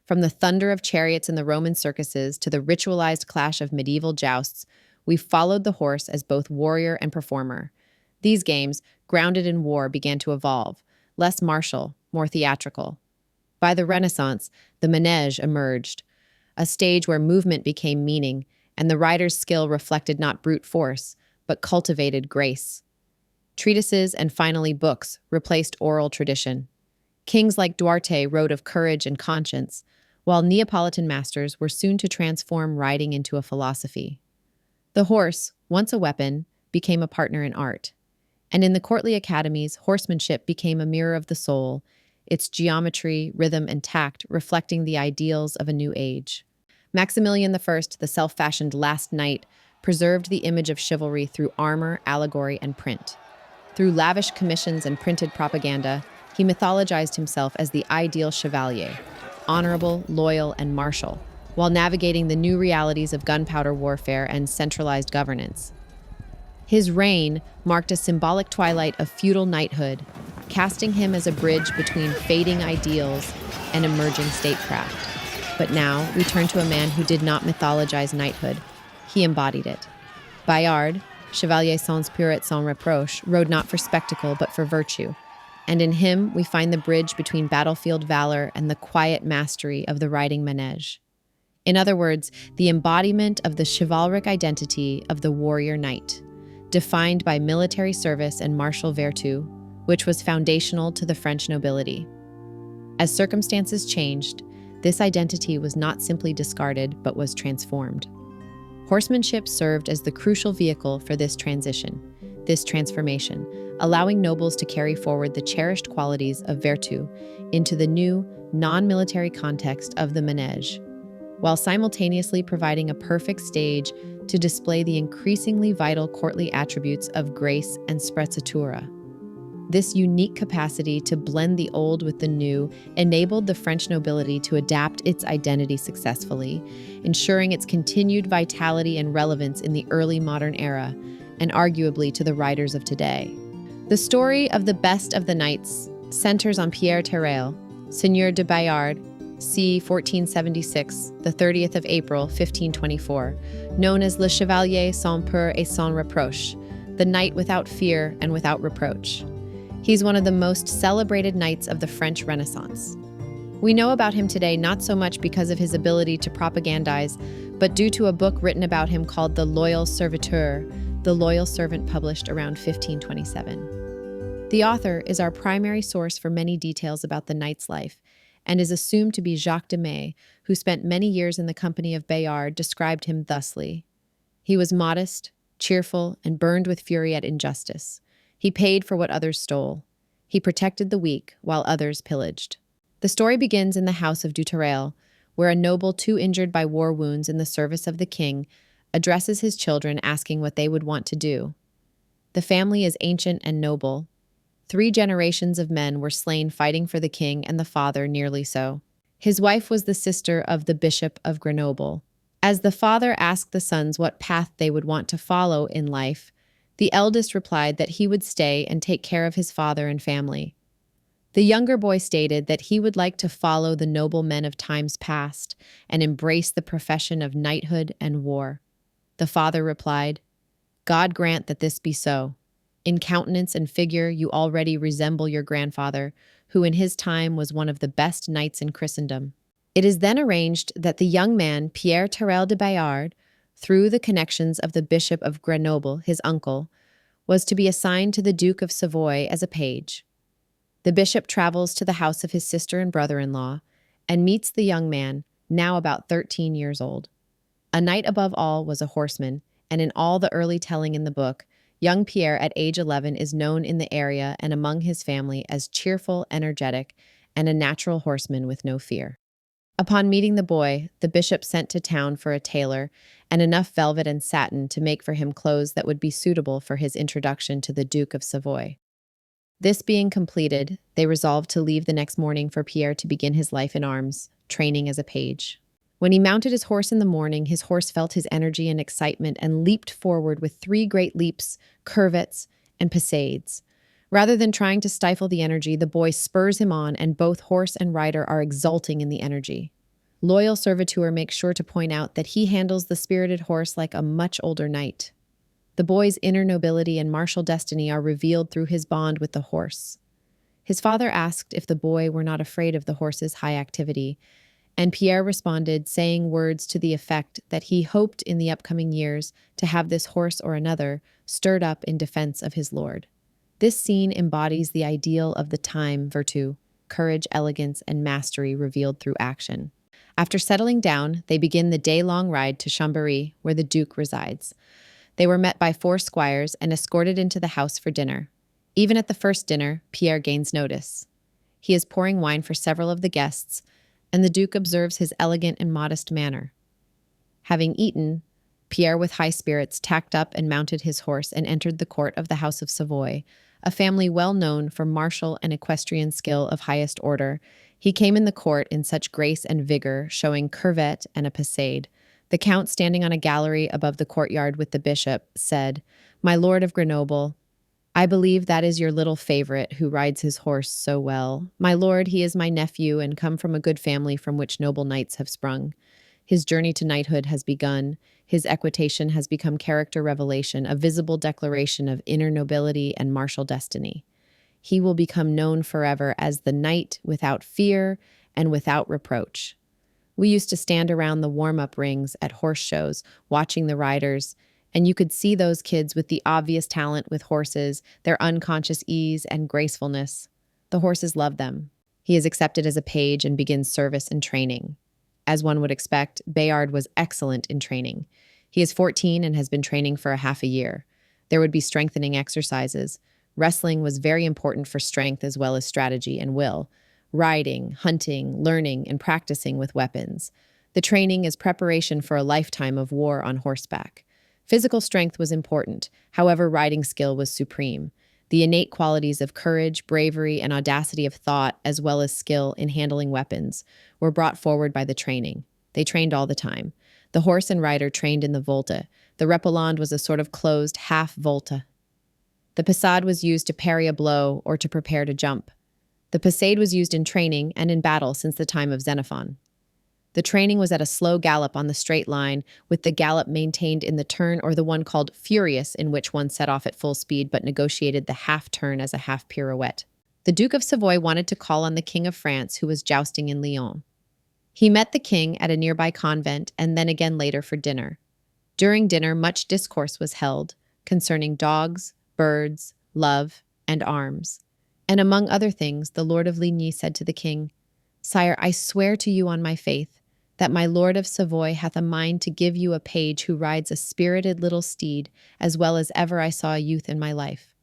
From the thunder of chariots in the Roman circuses to the ritualized clash of medieval jousts, we followed the horse as both warrior and performer. These games, grounded in war, began to evolve, less martial, more theatrical. By the Renaissance, the manège emerged, a stage where movement became meaning, and the rider's skill reflected not brute force, but cultivated grace. Treatises and finally books replaced oral tradition. Kings like Duarte wrote of courage and conscience, while Neapolitan masters were soon to transform riding into a philosophy. The horse, once a weapon, became a partner in art. And in the courtly academies, horsemanship became a mirror of the soul, its geometry, rhythm, and tact reflecting the ideals of a new age. Maximilian I, the self-fashioned last knight, preserved the image of chivalry through armor, allegory, and print. Through lavish commissions and printed propaganda, he mythologized himself as the ideal chevalier, honorable, loyal, and martial, while navigating the new realities of gunpowder warfare and centralized governance. His reign marked a symbolic twilight of feudal knighthood, casting him as a bridge between fading ideals and emerging statecraft. But now we turn to a man who did not mythologize knighthood. He embodied it. Bayard, Chevalier sans peur et sans reproche, rode not for spectacle but for virtue. And in him we find the bridge between battlefield valor and the quiet mastery of the riding manège. In other words, the embodiment of the chivalric identity of the warrior knight, defined by military service and martial virtue, which was foundational to the French nobility. As circumstances changed, this identity was not simply discarded, but was transformed. Horsemanship served as the crucial vehicle for this transformation, allowing nobles to carry forward the cherished qualities of virtue into the new, non-military context of the manège, while simultaneously providing a perfect stage to display the increasingly vital courtly attributes of grace and sprezzatura. This unique capacity to blend the old with the new enabled the French nobility to adapt its identity successfully, ensuring its continued vitality and relevance in the early modern era, and arguably to the riders of today. The story of the best of the knights centers on Pierre Terrail, Seigneur de Bayard, c. 1476, the 30th of April, 1524, known as Le Chevalier sans peur et sans reproche, the knight without fear and without reproach. He's one of the most celebrated knights of the French Renaissance. We know about him today not so much because of his ability to propagandize, but due to a book written about him called The Loyal Serviteur, The Loyal Servant, published around 1527. The author is our primary source for many details about the knight's life, and is assumed to be Jacques de May, who spent many years in the company of Bayard, described him thusly. He was modest, cheerful, and burned with fury at injustice. He paid for what others stole. He protected the weak, while others pillaged. The story begins in the house of du Terrail, where a noble too injured by war wounds in the service of the king addresses his children asking what they would want to do. The family is ancient and noble. 3 generations of men were slain fighting for the king, and the father nearly so. His wife was the sister of the Bishop of Grenoble. As the father asked the sons what path they would want to follow in life, the eldest replied that he would stay and take care of his father and family. The younger boy stated that he would like to follow the noble men of times past and embrace the profession of knighthood and war. The father replied, "God grant that this be so. In countenance and figure you already resemble your grandfather, who in his time was one of the best knights in Christendom." It is then arranged that the young man, Pierre Terrail de Bayard, through the connections of the Bishop of Grenoble, his uncle, was to be assigned to the Duke of Savoy as a page. The bishop travels to the house of his sister and brother-in-law and meets the young man, now about 13 years old. A knight above all was a horseman, and in all the early telling in the book, young Pierre at age 11 is known in the area and among his family as cheerful, energetic, and a natural horseman with no fear. Upon meeting the boy, the bishop sent to town for a tailor and enough velvet and satin to make for him clothes that would be suitable for his introduction to the Duke of Savoy. This being completed, they resolved to leave the next morning for Pierre to begin his life in arms, training as a page. When he mounted his horse in the morning, his horse felt his energy and excitement and leaped forward with 3 great leaps, curvets, and passades. Rather than trying to stifle the energy, the boy spurs him on, and both horse and rider are exulting in the energy. Loyal servitor makes sure to point out that he handles the spirited horse like a much older knight. The boy's inner nobility and martial destiny are revealed through his bond with the horse. His father asked if the boy were not afraid of the horse's high activity, and Pierre responded, saying words to the effect that he hoped in the upcoming years to have this horse or another stirred up in defense of his lord. This scene embodies the ideal of the time virtue, courage, elegance, and mastery revealed through action. After settling down, they begin the day-long ride to Chambéry, where the Duke resides. They were met by 4 squires and escorted into the house for dinner. Even at the first dinner, Pierre gains notice. He is pouring wine for several of the guests, and the Duke observes his elegant and modest manner. Having eaten, Pierre, with high spirits, tacked up and mounted his horse and entered the court of the House of Savoy, a family well known for martial and equestrian skill of highest order. He came in the court in such grace and vigor, showing curvet and a passade. The count, standing on a gallery above the courtyard with the bishop, said, "My lord of Grenoble, I believe that is your little favorite who rides his horse so well. My lord, he is my nephew and come from a good family from which noble knights have sprung. His journey to knighthood has begun. His equitation has become character revelation, a visible declaration of inner nobility and martial destiny. He will become known forever as the knight without fear and without reproach." We used to stand around the warm-up rings at horse shows, watching the riders, and you could see those kids with the obvious talent with horses, their unconscious ease and gracefulness. The horses love them. He is accepted as a page and begins service and training. As one would expect, Bayard was excellent in training. He is 14 and has been training for a half a year. There would be strengthening exercises. Wrestling was very important for strength as well as strategy and will. Riding, hunting, learning, and practicing with weapons. The training is preparation for a lifetime of war on horseback. Physical strength was important, however, riding skill was supreme. The innate qualities of courage, bravery, and audacity of thought, as well as skill in handling weapons, were brought forward by the training. They trained all the time. The horse and rider trained in the volte. The repouland was a sort of closed half volte. The passade was used to parry a blow or to prepare to jump. The passade was used in training and in battle since the time of Xenophon. The training was at a slow gallop on the straight line, with the gallop maintained in the turn or the one called furious, in which one set off at full speed but negotiated the half turn as a half pirouette. The Duke of Savoy wanted to call on the King of France, who was jousting in Lyon. He met the king at a nearby convent and then again later for dinner. During dinner, much discourse was held concerning dogs, birds, love, and arms. And among other things, the Lord of Ligny said to the king, "Sire, I swear to you on my faith that my Lord of Savoy hath a mind to give you a page who rides a spirited little steed as well as ever I saw a youth in my life.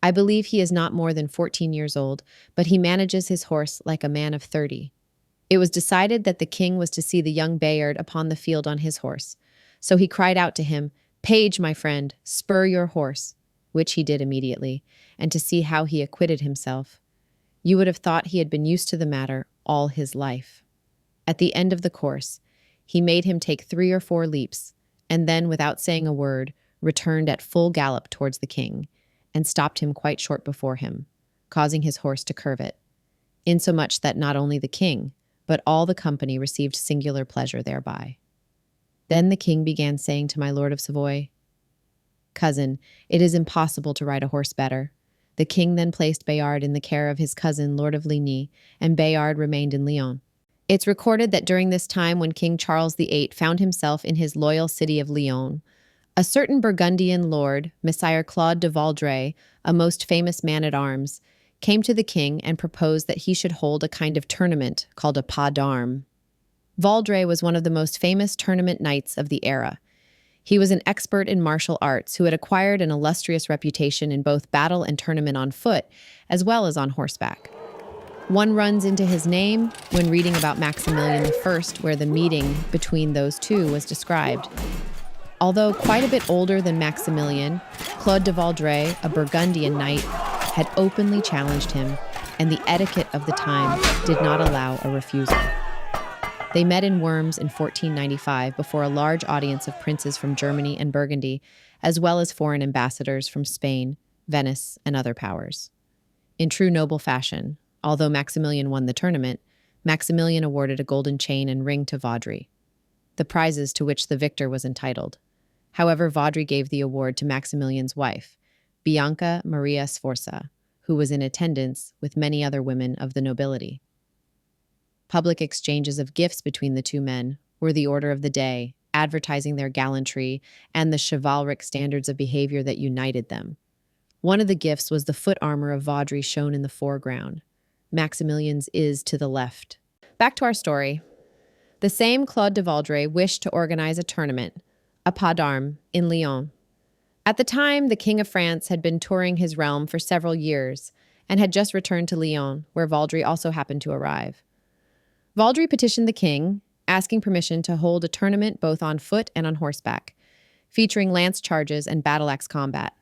I believe he is not more than 14 years old, but he manages his horse like a man of 30. It was decided that the king was to see the young Bayard upon the field on his horse. So he cried out to him, "Page, my friend, spur your horse," which he did immediately, and to see how he acquitted himself. You would have thought he had been used to the matter all his life. At the end of the course, he made him take 3 or 4 leaps, and then, without saying a word, returned at full gallop towards the king, and stopped him quite short before him, causing his horse to curvet, insomuch that not only the king, but all the company received singular pleasure thereby. Then the king began saying to my Lord of Savoy, "Cousin, it is impossible to ride a horse better." The king then placed Bayard in the care of his cousin, Lord of Ligny, and Bayard remained in Lyon. It's recorded that during this time when King Charles VIII found himself in his loyal city of Lyon, a certain Burgundian lord, Messire Claude de Vaudreuil, a most famous man-at-arms, came to the king and proposed that he should hold a kind of tournament called a pas d'armes. Vaudreuil was one of the most famous tournament knights of the era. He was an expert in martial arts who had acquired an illustrious reputation in both battle and tournament on foot, as well as on horseback. One runs into his name when reading about Maximilian I, where the meeting between those two was described. Although quite a bit older than Maximilian, Claude de Vaudreuil, a Burgundian knight, had openly challenged him, and the etiquette of the time did not allow a refusal. They met in Worms in 1495 before a large audience of princes from Germany and Burgundy, as well as foreign ambassadors from Spain, Venice, and other powers. In true noble fashion, although Maximilian won the tournament, Maximilian awarded a golden chain and ring to Vaudry, the prizes to which the victor was entitled. However, Vaudry gave the award to Maximilian's wife, Bianca Maria Sforza, who was in attendance with many other women of the nobility. Public exchanges of gifts between the two men were the order of the day, advertising their gallantry and the chivalric standards of behavior that united them. One of the gifts was the foot armor of Vaudry shown in the foreground. Maximilian's is to the left. Back to our story. The same Claude de Vaudreuil wished to organize a tournament, a pas d'armes, in Lyon. At the time, the King of France had been touring his realm for several years and had just returned to Lyon, where Vaudry also happened to arrive. Vaudry petitioned the king, asking permission to hold a tournament both on foot and on horseback, featuring lance charges and battle-axe combat.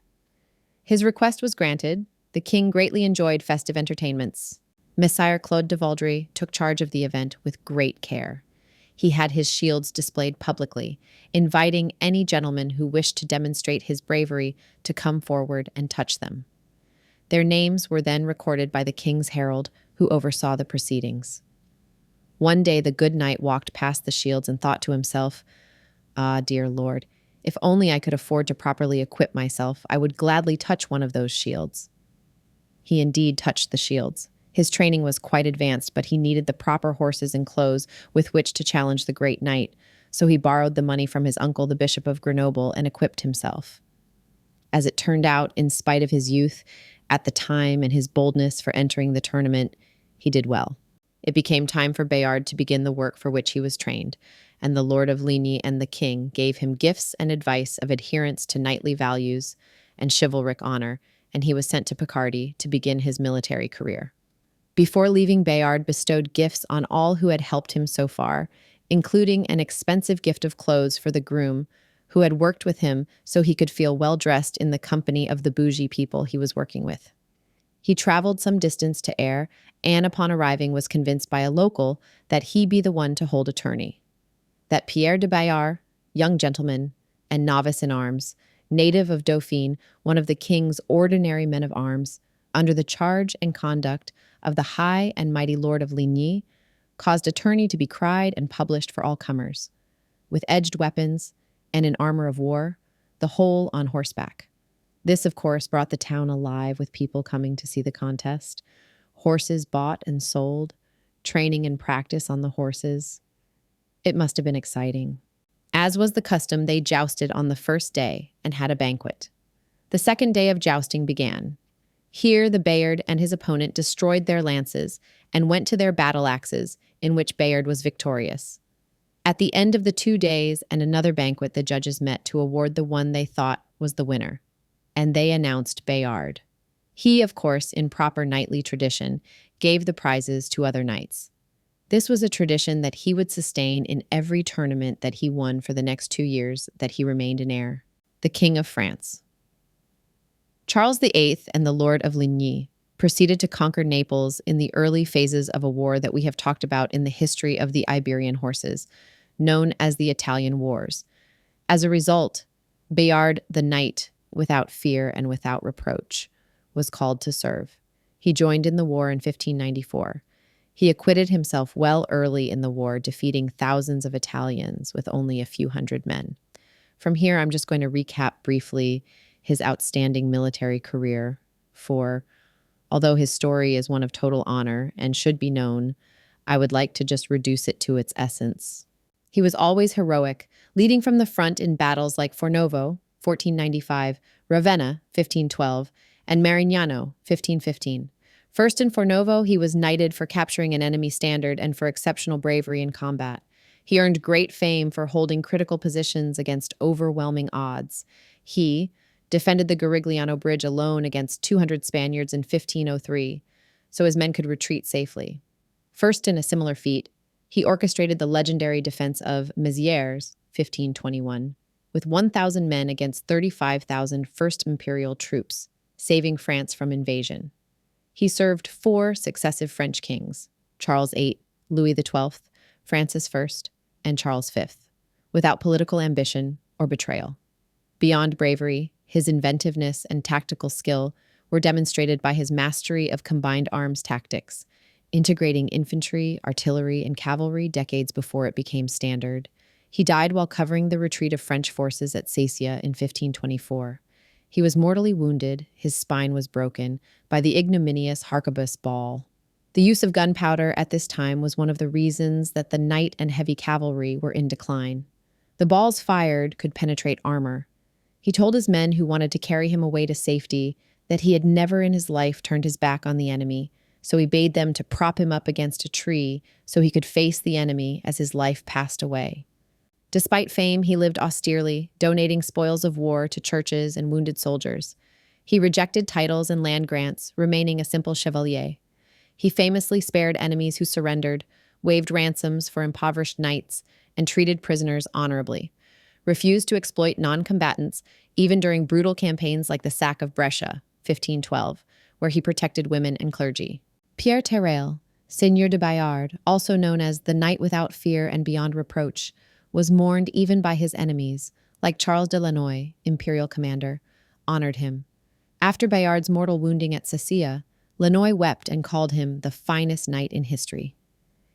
His request was granted. The king greatly enjoyed festive entertainments. Messire Claude de Vaudreuil took charge of the event with great care. He had his shields displayed publicly, inviting any gentleman who wished to demonstrate his bravery to come forward and touch them. Their names were then recorded by the king's herald, who oversaw the proceedings. One day the good knight walked past the shields and thought to himself, "Ah, dear Lord, if only I could afford to properly equip myself, I would gladly touch one of those shields." He indeed touched the shields. His training was quite advanced, but he needed the proper horses and clothes with which to challenge the great knight, so he borrowed the money from his uncle, the Bishop of Grenoble, and equipped himself. As it turned out, in spite of his youth at the time and his boldness for entering the tournament, he did well. It became time for Bayard to begin the work for which he was trained, and the Lord of Ligny and the king gave him gifts and advice of adherence to knightly values and chivalric honor, and he was sent to Picardy to begin his military career. Before leaving, Bayard bestowed gifts on all who had helped him so far, including an expensive gift of clothes for the groom, who had worked with him so he could feel well-dressed in the company of the bougie people he was working with. He traveled some distance to Aire, and upon arriving was convinced by a local that he be the one to hold a tourney. That Pierre de Bayard, young gentleman and novice in arms, native of Dauphine, one of the king's ordinary men of arms, under the charge and conduct of the high and mighty Lord of Ligny, caused a tourney to be cried and published for all comers, with edged weapons and in armor of war, the whole on horseback. This, of course, brought the town alive with people coming to see the contest, horses bought and sold, training and practice on the horses. It must have been exciting. As was the custom, they jousted on the first day and had a banquet. The second day of jousting began. Here the Bayard and his opponent destroyed their lances and went to their battle-axes, in which Bayard was victorious. At the end of the 2 days and another banquet, the judges met to award the one they thought was the winner, and they announced Bayard. He, of course, in proper knightly tradition, gave the prizes to other knights. This was a tradition that he would sustain in every tournament that he won for the next 2 years that he remained in Aire. The King of France. Charles VIII and the Lord of Ligny proceeded to conquer Naples in the early phases of a war that we have talked about in the history of the Iberian horses, known as the Italian Wars. As a result, Bayard, the knight, without fear and without reproach, was called to serve. He joined in the war in 1594. He acquitted himself well early in the war, defeating thousands of Italians with only a few hundred men. From here, I'm just going to recap briefly his outstanding military career, for although his story is one of total honor and should be known, I would like to just reduce it to its essence. He was always heroic, leading from the front in battles like Fornovo, 1495, Ravenna, 1512, and Marignano, 1515. First in Fornovo, he was knighted for capturing an enemy standard and for exceptional bravery in combat. He earned great fame for holding critical positions against overwhelming odds. He defended the Garigliano Bridge alone against 200 Spaniards in 1503, so his men could retreat safely. First in a similar feat, he orchestrated the legendary defense of Mézières, 1521, with 1,000 men against 35,000 First Imperial troops, saving France from invasion. He served 4 successive French kings, Charles VIII, Louis XII, Francis I, and Charles V, without political ambition or betrayal. Beyond bravery, his inventiveness and tactical skill were demonstrated by his mastery of combined arms tactics, integrating infantry, artillery, and cavalry decades before it became standard. He died while covering the retreat of French forces at Sesia in 1524. He was mortally wounded, his spine was broken, by the ignominious harquebus ball. The use of gunpowder at this time was one of the reasons that the knight and heavy cavalry were in decline. The balls fired could penetrate armor. He told his men who wanted to carry him away to safety that he had never in his life turned his back on the enemy, so he bade them to prop him up against a tree so he could face the enemy as his life passed away. Despite fame, he lived austerely, donating spoils of war to churches and wounded soldiers. He rejected titles and land grants, remaining a simple chevalier. He famously spared enemies who surrendered, waived ransoms for impoverished knights, and treated prisoners honorably. Refused to exploit non-combatants, even during brutal campaigns like the sack of Brescia, 1512, where he protected women and clergy. Pierre Terrail, Seigneur de Bayard, also known as the Knight Without Fear and Beyond Reproach, was mourned even by his enemies, like Charles de Lannoy, imperial commander, honored him. After Bayard's mortal wounding at Sesia, Lannoy wept and called him the finest knight in history.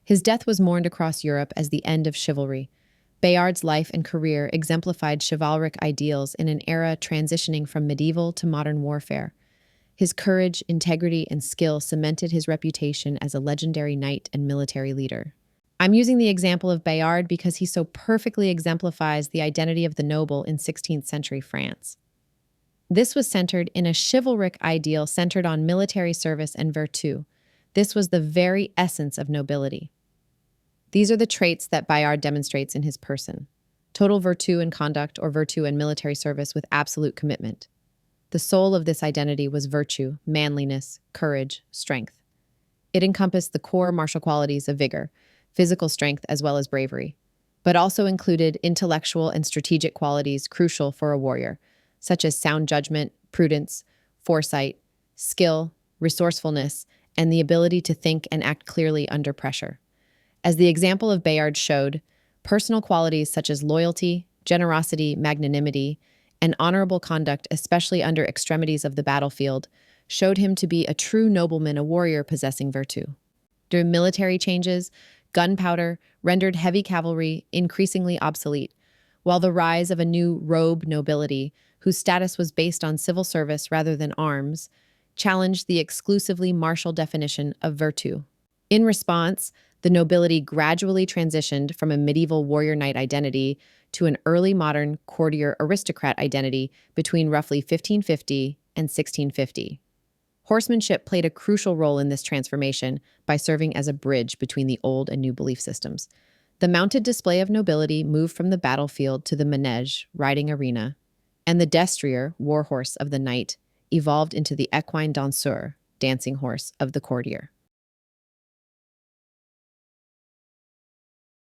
His death was mourned across Europe as the end of chivalry. Bayard's life and career exemplified chivalric ideals in an era transitioning from medieval to modern warfare. His courage, integrity, and skill cemented his reputation as a legendary knight and military leader. I'm using the example of Bayard because he so perfectly exemplifies the identity of the noble in 16th century France. This was centered in a chivalric ideal centered on military service and virtue. This was the very essence of nobility. These are the traits that Bayard demonstrates in his person: total virtue in conduct or virtue in military service with absolute commitment. The soul of this identity was virtue, manliness, courage, strength. It encompassed the core martial qualities of vigor, physical strength as well as bravery, but also included intellectual and strategic qualities crucial for a warrior, such as sound judgment, prudence, foresight, skill, resourcefulness, and the ability to think and act clearly under pressure. As the example of Bayard showed, personal qualities such as loyalty, generosity, magnanimity, and honorable conduct, especially under extremities of the battlefield, showed him to be a true nobleman, a warrior possessing virtue. During military changes, gunpowder rendered heavy cavalry increasingly obsolete, while the rise of a new robe nobility, whose status was based on civil service rather than arms, challenged the exclusively martial definition of virtue. In response, the nobility gradually transitioned from a medieval warrior knight identity to an early modern courtier aristocrat identity between roughly 1550 and 1650. Horsemanship played a crucial role in this transformation by serving as a bridge between the old and new belief systems. The mounted display of nobility moved from the battlefield to the manege, riding arena, and the destrier, war horse of the knight, evolved into the equine danseur, dancing horse of the courtier.